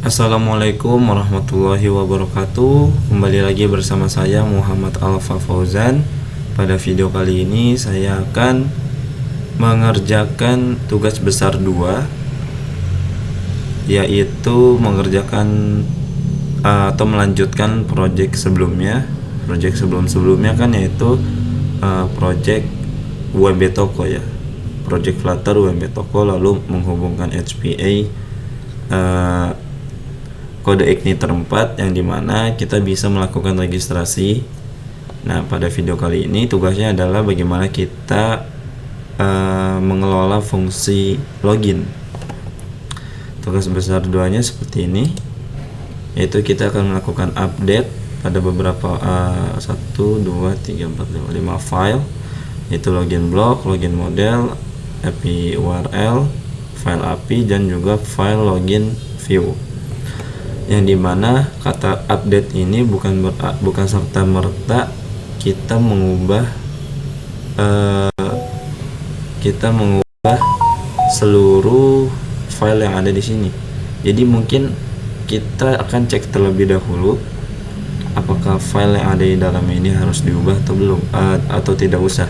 Assalamualaikum warahmatullahi wabarakatuh. Kembali lagi bersama saya Muhammad Alfa Fauzan. Pada video kali ini saya akan mengerjakan tugas besar 2, yaitu mengerjakan atau melanjutkan proyek sebelumnya. Proyek sebelumnya kan yaitu proyek UMB Toko ya. Proyek Flutter UMB Toko, lalu menghubungkan HPA kode igniter 4 yang dimana kita bisa melakukan registrasi. Nah, pada video kali ini tugasnya adalah bagaimana kita mengelola fungsi login. Tugas besar 2-nya seperti ini, yaitu kita akan melakukan update pada beberapa 1, 2, 3, 4, 5 file, yaitu login block, login model, API URL, file API, dan juga file login view. Yang dimana kata update ini bukan serta merta kita mengubah seluruh file yang ada di sini. Jadi mungkin kita akan cek terlebih dahulu apakah file yang ada di dalam ini harus diubah atau belum, atau tidak usah.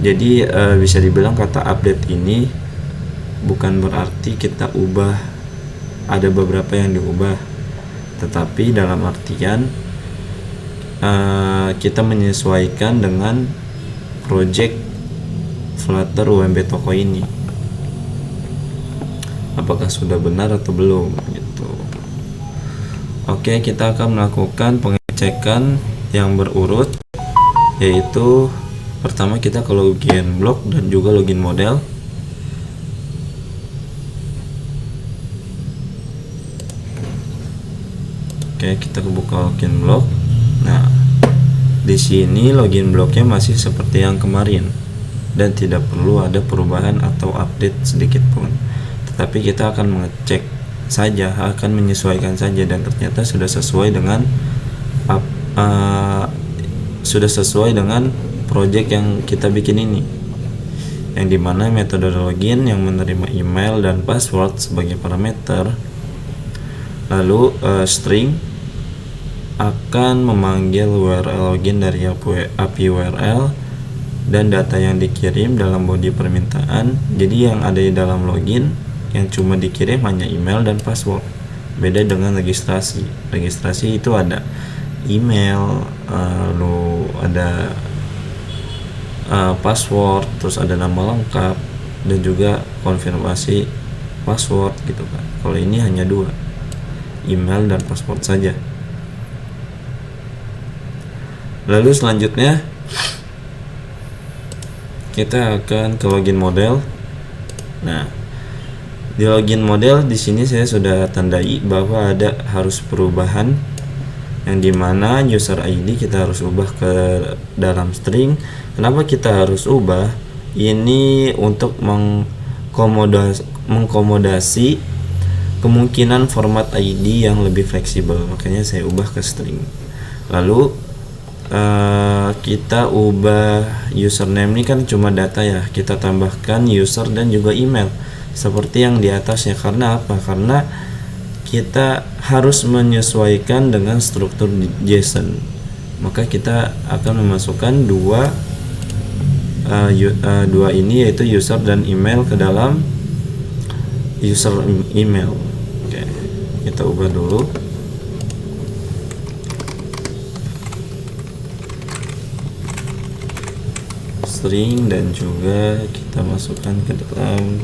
Jadi bisa dibilang kata update ini bukan berarti kita ubah, ada beberapa yang diubah, tetapi dalam artian kita menyesuaikan dengan project Flutter UMB Toko ini, apakah sudah benar atau belum gitu. Oke, kita akan melakukan pengecekan yang berurut, yaitu pertama kita ke login block dan juga login model. Oke, kita buka login block. Nah, di sini login blocknya masih seperti yang kemarin dan tidak perlu ada perubahan atau update sedikit pun. Tetapi kita akan mengecek saja, akan menyesuaikan saja, dan ternyata sudah sesuai dengan project yang kita bikin ini. Yang dimana metode login yang menerima email dan password sebagai parameter. Lalu string akan memanggil URL login dari API URL dan data yang dikirim dalam body permintaan. Jadi yang ada di dalam login yang cuma dikirim hanya email dan password. Beda dengan registrasi. Registrasi itu ada email, lalu ada password, terus ada nama lengkap dan juga konfirmasi password gitu kan. Kalau ini hanya 2, email dan password saja. Lalu selanjutnya kita akan ke login model. Nah, di login model di sini saya sudah tandai bahwa ada harus perubahan, yang dimana user ID kita harus ubah ke dalam string. Kenapa kita harus ubah? Ini untuk mengkomodasi kemungkinan format ID yang lebih fleksibel, makanya saya ubah ke string. Lalu kita ubah username ini kan cuma data ya, kita tambahkan user dan juga email seperti yang di atasnya. Karena apa? Karena kita harus menyesuaikan dengan struktur JSON, maka kita akan memasukkan dua ini, yaitu user dan email, ke dalam user email. Oke, kita ubah dulu. String dan juga kita masukkan ke dalam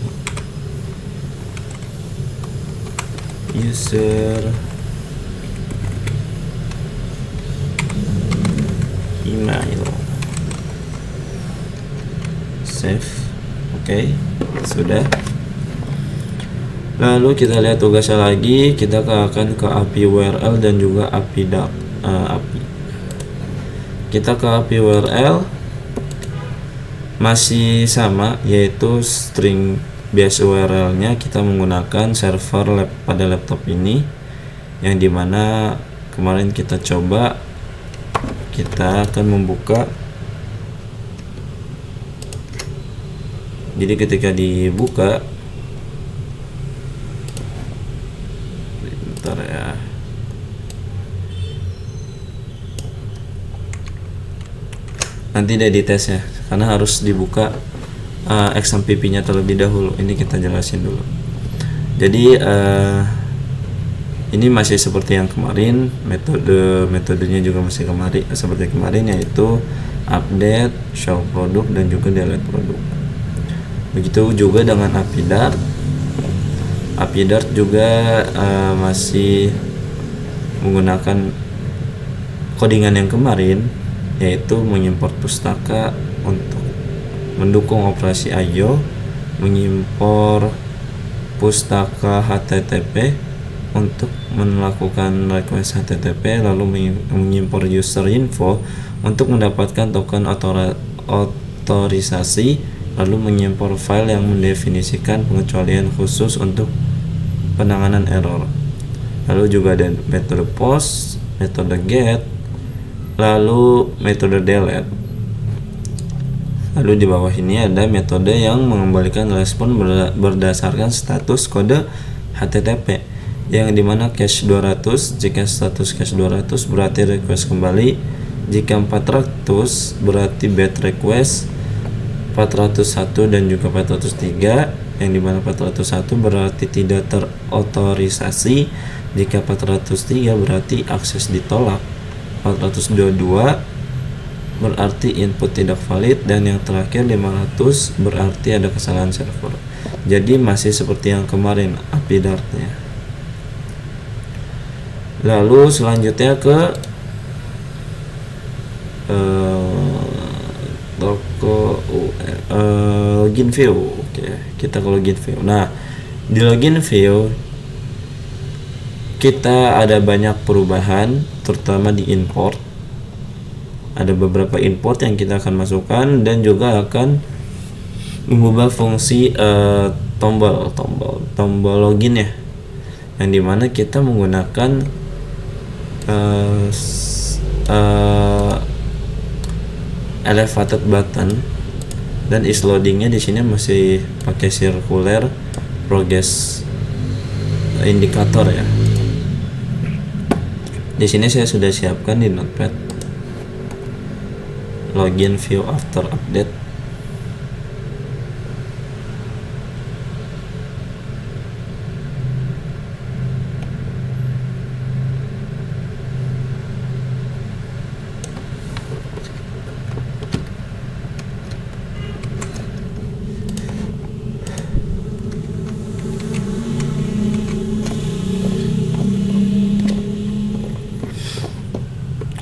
user email. Save. Oke, sudah. Lalu kita lihat tugasnya lagi, kita akan ke API URL dan juga API API. Kita ke API URL masih sama, yaitu string base URL-nya kita menggunakan server pada laptop ini, yang dimana kemarin kita coba. Kita akan membuka. Jadi ketika dibuka Bentar ya. Nanti deh dites ya, karena harus dibuka XMPP-nya terlebih dahulu. Ini kita jelasin dulu. Jadi ini masih seperti yang kemarin, metodenya juga masih seperti kemarin, yaitu update, show produk, dan juga delete produk. Begitu juga dengan API Dart. API Dart juga masih menggunakan codingan yang kemarin, yaitu mengimport pustaka untuk mendukung operasi I/O, mengimpor pustaka HTTP untuk melakukan request HTTP, lalu mengimpor user info untuk mendapatkan token otorisasi, lalu mengimpor file yang mendefinisikan pengecualian khusus untuk penanganan error. Lalu juga ada metode post, metode get, lalu metode delete. Lalu di bawah ini ada metode yang mengembalikan respon berdasarkan status kode HTTP, yang dimana cache 200. Jika status cache 200 berarti request kembali, jika 400 berarti bad request, 401 dan juga 403, yang dimana 401 berarti tidak terotorisasi, jika 403 berarti akses ditolak, 422 berarti input tidak valid, dan yang terakhir 500 berarti ada kesalahan server. Jadi masih seperti yang kemarin API Dart-nya. Lalu selanjutnya ke login view. Oke, kita ke login view. Nah, di login view kita ada banyak perubahan, terutama di import. Ada beberapa import yang kita akan masukkan, dan juga akan mengubah fungsi tombol login ya, yang dimana kita menggunakan elevated button, dan is loadingnya di sini masih pakai circular progress indicator ya. Di sini saya sudah siapkan di notepad login view after update.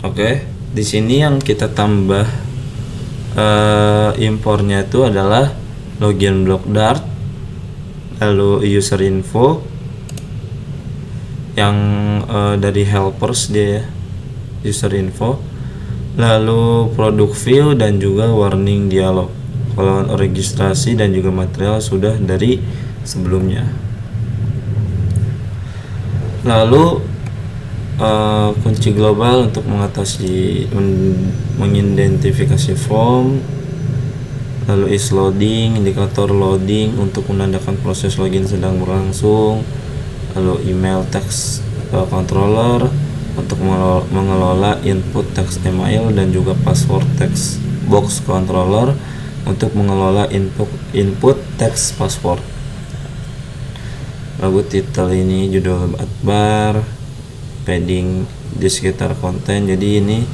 Oke, di sini yang kita tambah impornya itu adalah login block Dart, lalu user info yang dari helpers dia ya, user info, lalu product view, dan juga warning dialog. Kalau registrasi dan juga material sudah dari sebelumnya. Lalu kunci global untuk mengatasi mengidentifikasi form, lalu is loading, indikator loading untuk menandakan proses login sedang berlangsung, lalu email text controller untuk mengelola input text email, dan juga password text box controller untuk mengelola input text password. Lalu title ini judul bar, padding di sekitar konten. Jadi ini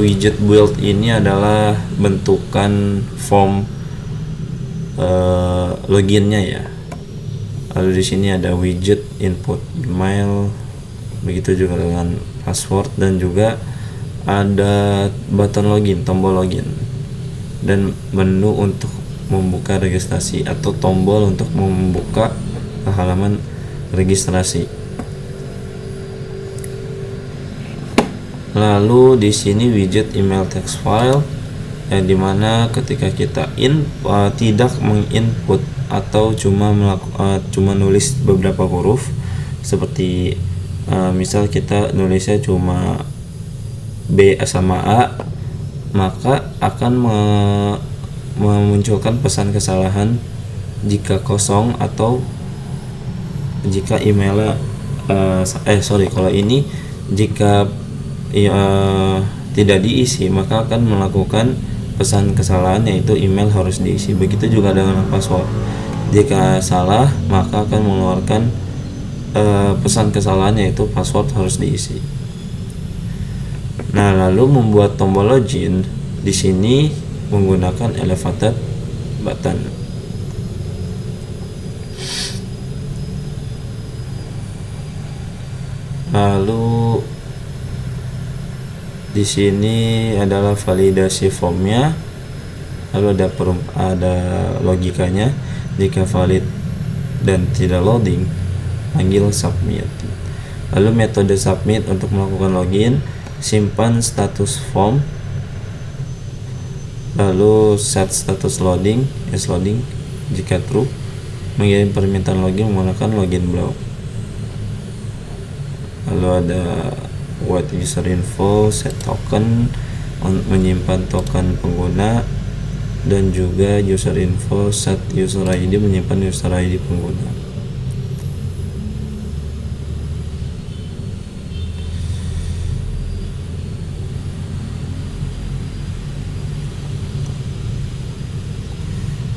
widget build ini adalah bentukan form loginnya ya. Lalu di sini ada widget input email, begitu juga dengan password, dan juga ada button login, tombol login, dan menu untuk membuka registrasi atau tombol untuk membuka halaman registrasi. Lalu di sini widget email text file, yang dimana ketika kita tidak menginput atau cuma nulis beberapa huruf, seperti misal kita nulisnya cuma B sama A, maka akan memunculkan pesan kesalahan jika kosong, atau jika emailnya kalau ini jika tidak diisi, maka akan melakukan pesan kesalahan, yaitu email harus diisi. Begitu juga dengan password, jika salah maka akan mengeluarkan pesan kesalahan, yaitu password harus diisi. Nah, lalu membuat tombol login di sini menggunakan elevated button. Lalu di sini adalah validasi formnya. Lalu ada logikanya. Jika valid dan tidak loading, panggil submit. Lalu metode submit untuk melakukan login, simpan status form, lalu set status loading, loading. Jika true, mengirim permintaan login menggunakan login block. Lalu ada wait user info, set token, menyimpan token pengguna, dan juga user info, set user ID, menyimpan user ID pengguna.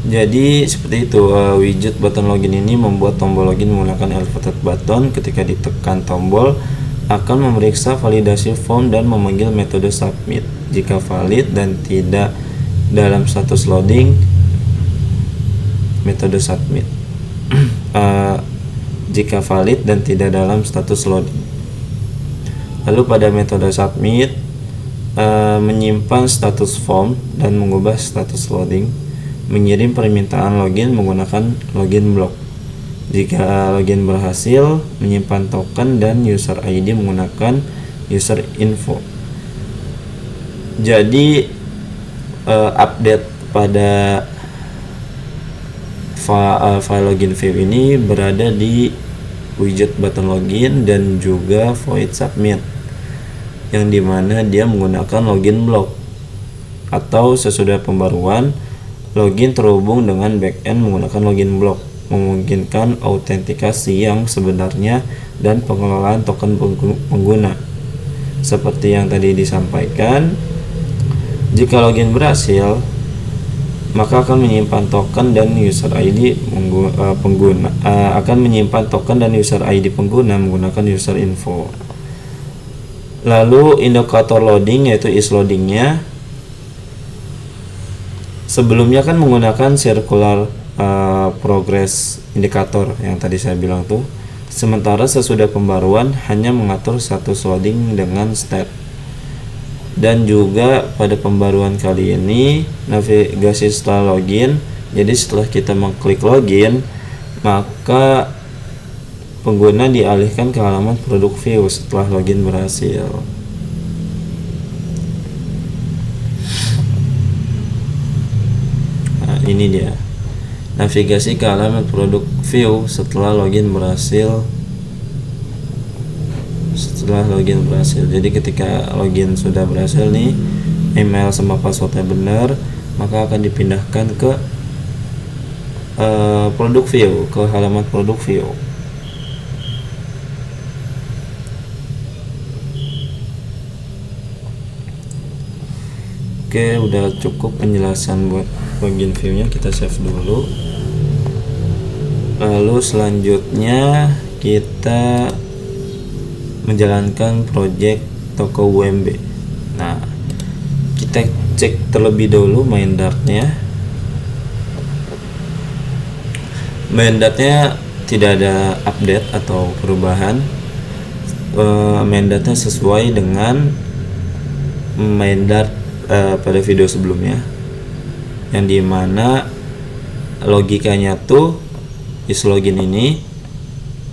Jadi seperti itu, widget button login ini membuat tombol login menggunakan elevated button. Ketika ditekan tombol akan memeriksa validasi form dan memanggil metode submit. Jika valid dan tidak dalam status loading, metode submit. Jika valid dan tidak dalam status loading. Lalu pada metode submit, menyimpan status form dan mengubah status loading, mengirim permintaan login menggunakan login block. Jika login berhasil, menyimpan token dan user ID menggunakan user info. Jadi update pada file login view ini berada di widget button login dan juga void submit, yang dimana dia menggunakan login block, atau sesudah pembaruan login terhubung dengan backend menggunakan login block, memungkinkan autentikasi yang sebenarnya dan pengelolaan token pengguna. Seperti yang tadi disampaikan, jika login berhasil, maka akan menyimpan token dan user ID pengguna, akan menyimpan token dan user ID pengguna menggunakan user info. Lalu indikator loading, yaitu is loadingnya, sebelumnya kan menggunakan circular progress indikator yang tadi saya bilang tuh. Sementara sesudah pembaruan hanya mengatur status loading dengan state. Dan juga pada pembaruan kali ini navigasi setelah login. Jadi setelah kita mengklik login, maka pengguna dialihkan ke halaman produk view setelah login berhasil. Nah, ini dia navigasi ke halaman produk view setelah login berhasil. Jadi ketika login sudah berhasil nih, email sama passwordnya benar, maka akan dipindahkan ke produk view, ke halaman produk view. Oke, udah cukup penjelasan buat login view-nya, kita save dulu. Lalu selanjutnya kita menjalankan project toko UMB. Nah, kita cek terlebih dahulu main dartnya. Main dartnya tidak ada update atau perubahan. Main dartnya sesuai dengan main dart pada video sebelumnya, yang dimana logikanya tuh is login ini,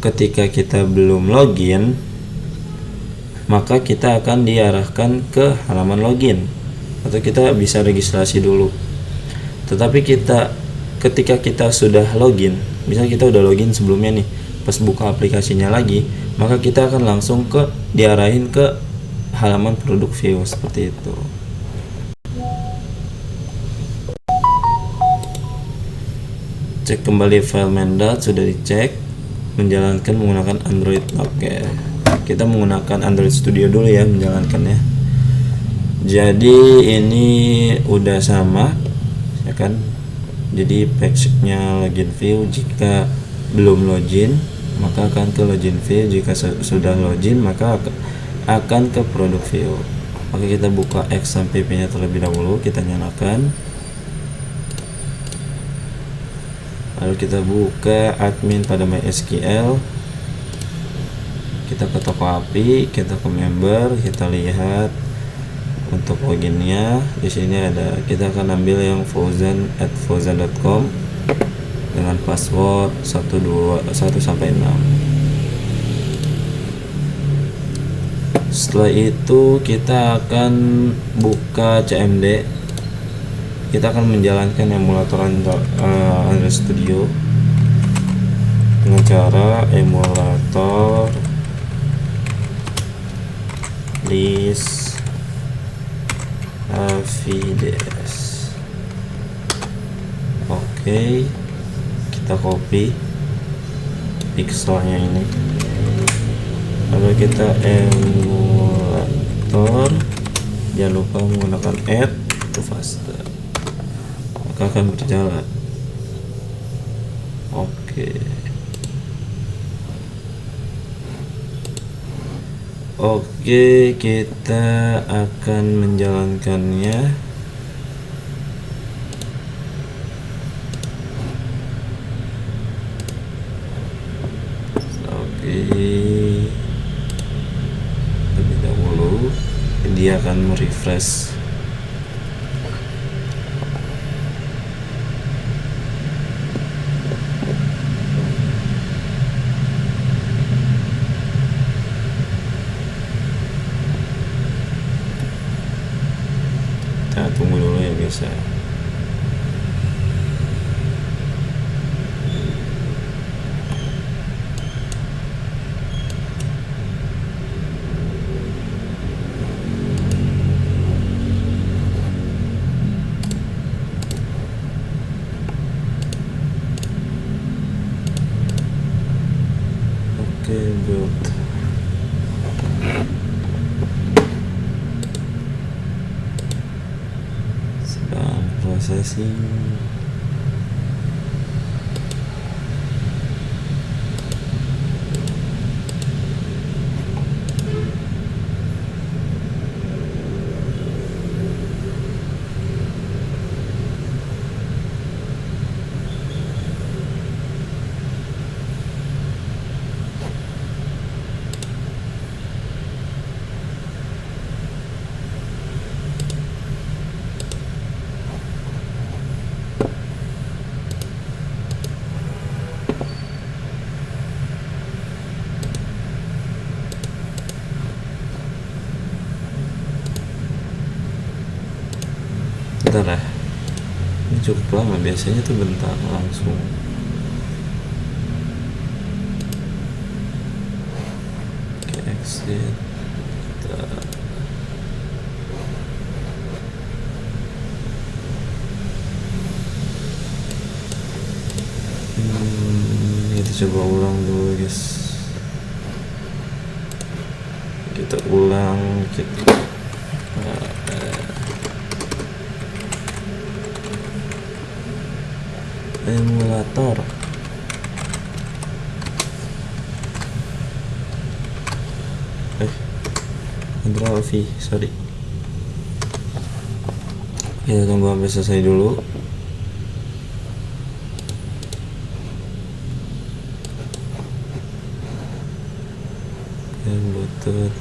ketika kita belum login, maka kita akan diarahkan ke halaman login, atau kita bisa registrasi dulu. Tetapi ketika kita sudah login, misalnya kita udah login sebelumnya nih, pas buka aplikasinya lagi, maka kita akan langsung diarahin ke halaman produk view seperti itu. Cek kembali file main.dart, sudah dicek. menjalankan menggunakan Android. Oke, kita menggunakan Android Studio dulu ya menjalankannya. Jadi ini udah sama ya kan. Jadi page-nya login view. Jika belum login maka akan ke login view, jika sudah login maka akan ke product view. Oke, kita buka XAMPP nya terlebih dahulu, kita nyalakan, lalu kita buka admin pada MySQL, kita ke toko API, kita ke member, kita lihat untuk loginnya. Di sini ada, kita akan ambil yang fauzan@fauzan.com dengan password 1 sampai 6. Setelah itu kita akan buka CMD. Kita akan menjalankan emulator Android Studio dengan cara emulator list avdes. Oke, kita copy pixelnya ini, lalu kita emulator, jangan lupa menggunakan add to faster, maka akan berjalan. Oke, kita akan menjalankannya. Terlebih dahulu dia akan merefresh. Kita tunggu dulu ya guys ya. Oke, build. Sedang processing. Bentar ya, ini cukup lama, biasanya tuh bentar langsung. Oke, exit. Kita coba ulang dulu guys. Kita ulang, emulator. Control V, sorry. Kita tunggu sampai selesai dulu. Bluetooth.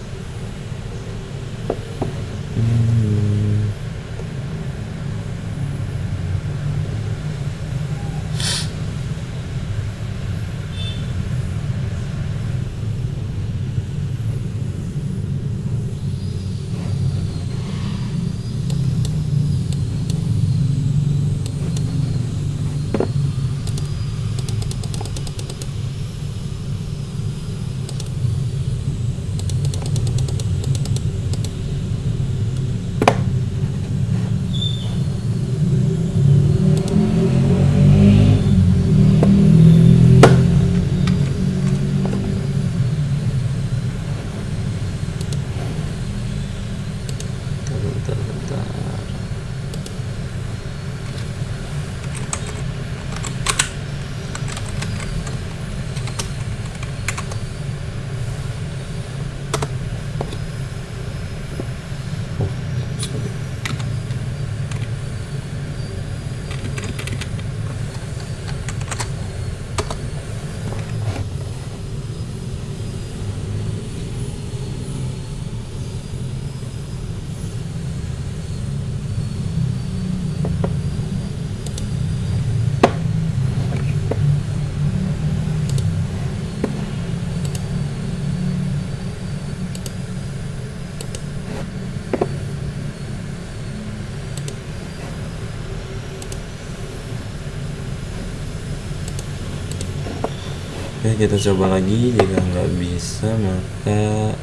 kita coba lagi. Jika nggak bisa maka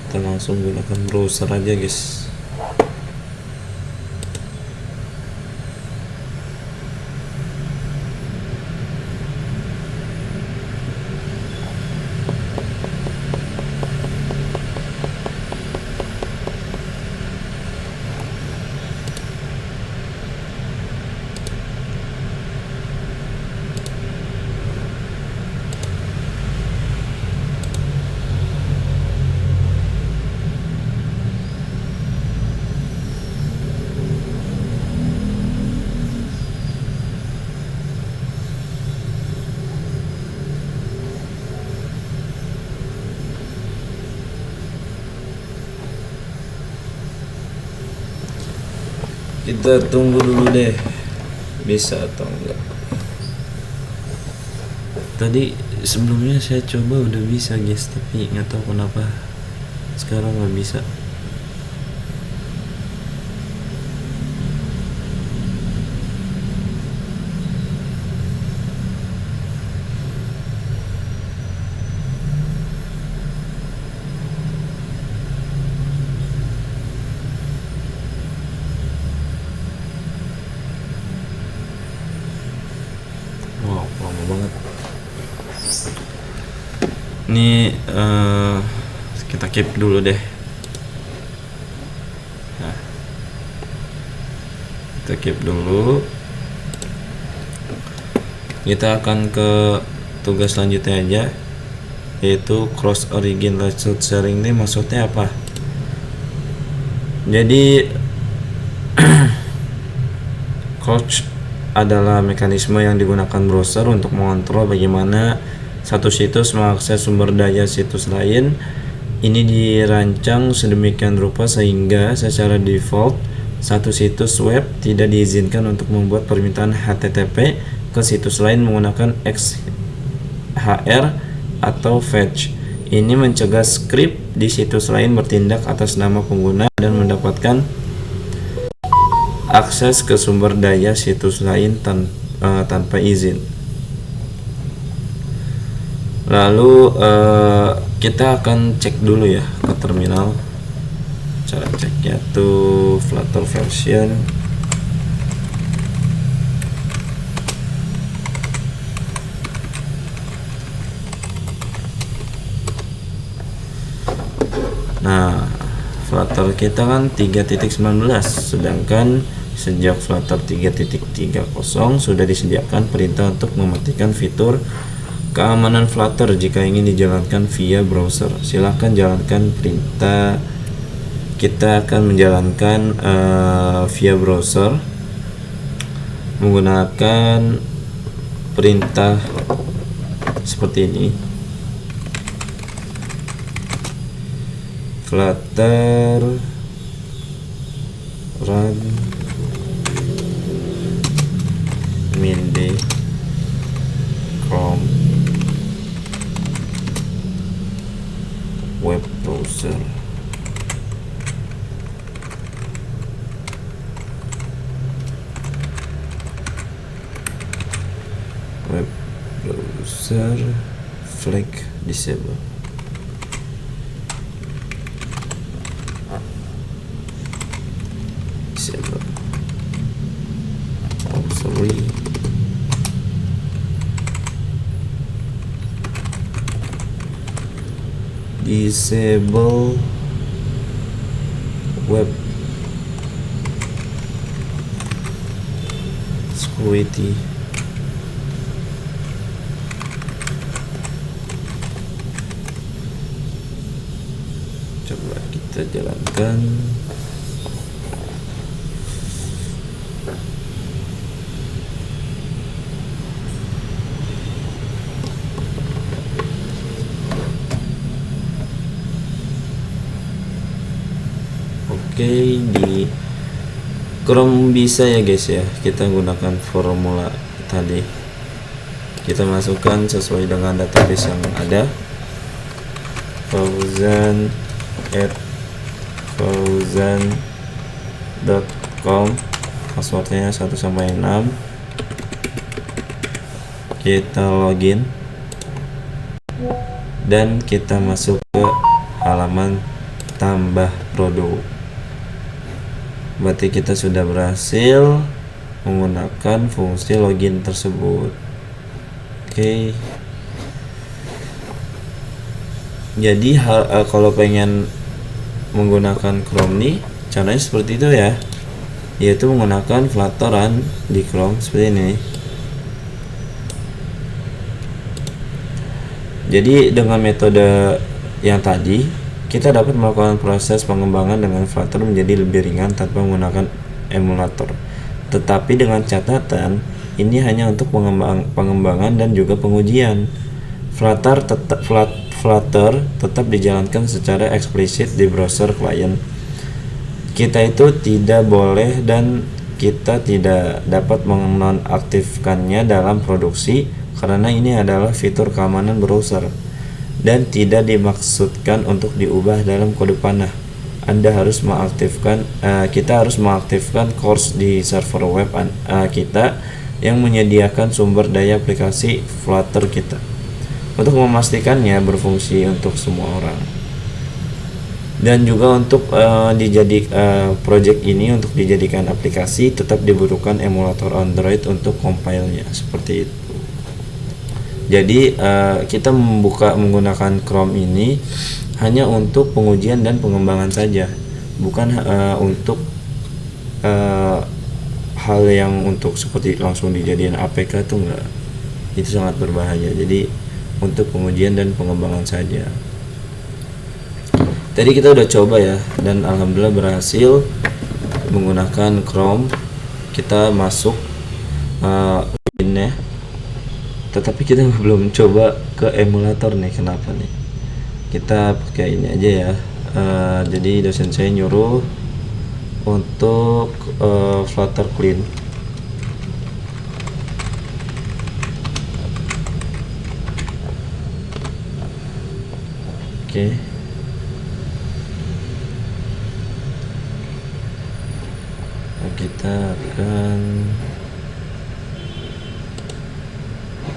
kita langsung gunakan browser aja guys. Kita tunggu dulu deh, bisa atau enggak. Tadi sebelumnya saya coba udah bisa guys, tapi nggak tahu kenapa sekarang nggak bisa. Wow, lama banget. Ini kita keep dulu deh. Nah, kita keep dulu. Kita akan ke tugas selanjutnya aja, yaitu cross origin result sharing. Ini maksudnya apa? Jadi cross adalah mekanisme yang digunakan browser untuk mengontrol bagaimana satu situs mengakses sumber daya situs lain. Ini dirancang sedemikian rupa sehingga secara default satu situs web tidak diizinkan untuk membuat permintaan HTTP ke situs lain menggunakan XHR atau fetch. Ini mencegah script di situs lain bertindak atas nama pengguna dan mendapatkan akses ke sumber daya situs lain tanpa izin. Lalu kita akan cek dulu ya ke terminal. Cara ceknya tuh Flutter version. Nah, Flutter kita kan 3.19, sedangkan sejak Flutter 3.30 sudah disediakan perintah untuk mematikan fitur keamanan Flutter jika ingin dijalankan via browser. Silahkan jalankan perintah. Kita akan menjalankan via browser menggunakan perintah seperti ini. Flutter run minde Chrome web browser. Web browser flag disable. Disable web security. Coba kita jalankan. Oke, di Chrome bisa ya guys ya, kita gunakan formula tadi, kita masukkan sesuai dengan database yang ada, fauzan@fauzan.com, passwordnya 1 sampai 6. Kita login. dan kita masuk ke halaman tambah produk. Berarti kita sudah berhasil menggunakan fungsi login tersebut. Oke. Jadi kalau pengen menggunakan Chrome nih, caranya seperti itu ya, yaitu menggunakan Flutter di Chrome seperti ini. Jadi dengan metode yang tadi, kita dapat melakukan proses pengembangan dengan Flutter menjadi lebih ringan tanpa menggunakan emulator. Tetapi dengan catatan, ini hanya untuk pengembangan dan juga pengujian. Flutter tetap dijalankan secara eksplisit di browser klien. Kita itu tidak boleh dan kita tidak dapat menonaktifkannya dalam produksi karena ini adalah fitur keamanan browser dan tidak dimaksudkan untuk diubah dalam kode panah. Kita harus mengaktifkan CORS di server web kita yang menyediakan sumber daya aplikasi Flutter kita untuk memastikannya berfungsi untuk semua orang. Dan juga untuk project ini untuk dijadikan aplikasi tetap dibutuhkan emulator Android untuk compile-nya seperti itu. Jadi kita menggunakan Chrome ini hanya untuk pengujian dan pengembangan saja, bukan untuk hal yang untuk seperti langsung dijadikan APK itu enggak. Itu sangat berbahaya. Jadi untuk pengujian dan pengembangan saja. Tadi kita udah coba ya, dan alhamdulillah berhasil menggunakan Chrome. Kita masuk loginnya, tetapi kita belum coba ke emulator nih. Kenapa nih? Kita pakai ini aja ya. Jadi dosen saya nyuruh untuk Flutter clean. Oke. Kita akan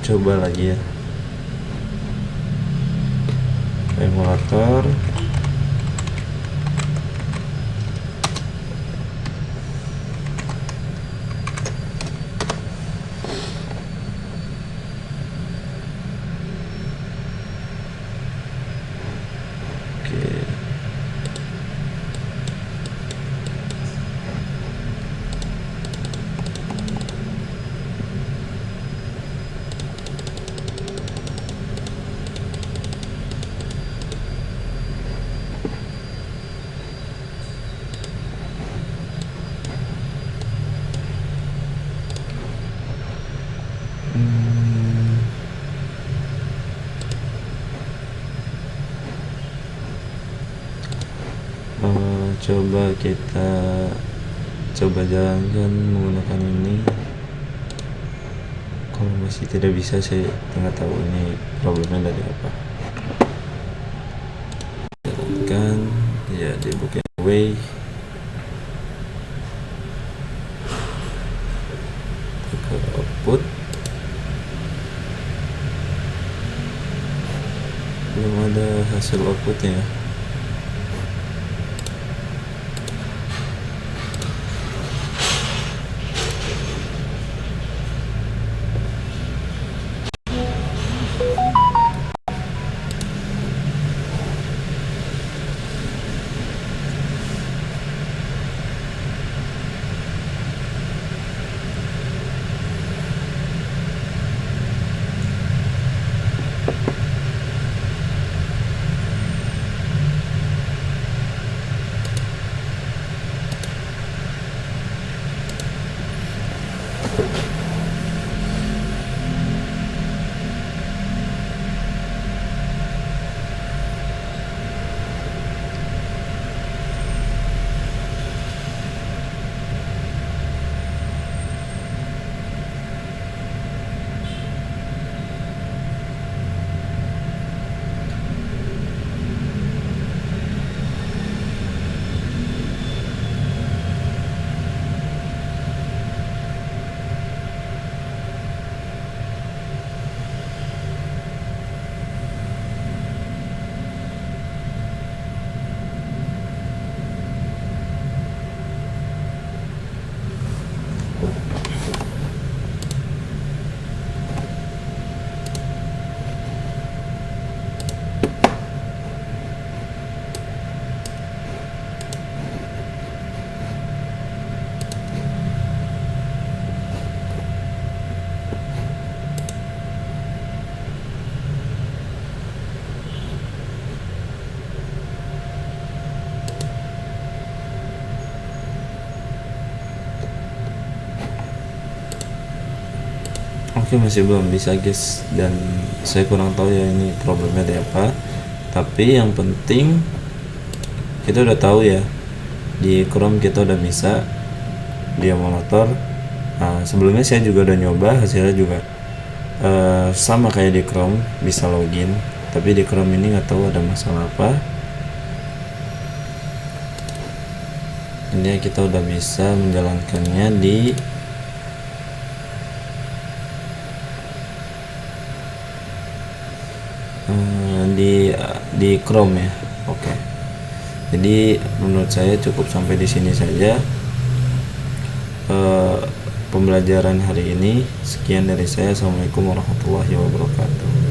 coba lagi ya emulator. Coba kita jalankan menggunakan ini. Kalau masih tidak bisa, saya nggak tahu ini problemnya dari apa. Jalankan ya di Book Away. Ke output, belum ada hasil outputnya. Oke, masih belum bisa guys, dan saya kurang tahu ya ini problemnya ada apa. Tapi yang penting kita udah tahu ya, di Chrome kita udah bisa di emulator. Sebelumnya saya juga udah nyoba, hasilnya juga sama kayak di Chrome, bisa login. Tapi di Chrome ini nggak tahu ada masalah apa. Ini kita udah bisa menjalankannya di Chrome ya. Oke. Jadi menurut saya cukup sampai di sini saja pembelajaran hari ini. Sekian dari saya. Assalamualaikum warahmatullahi wabarakatuh.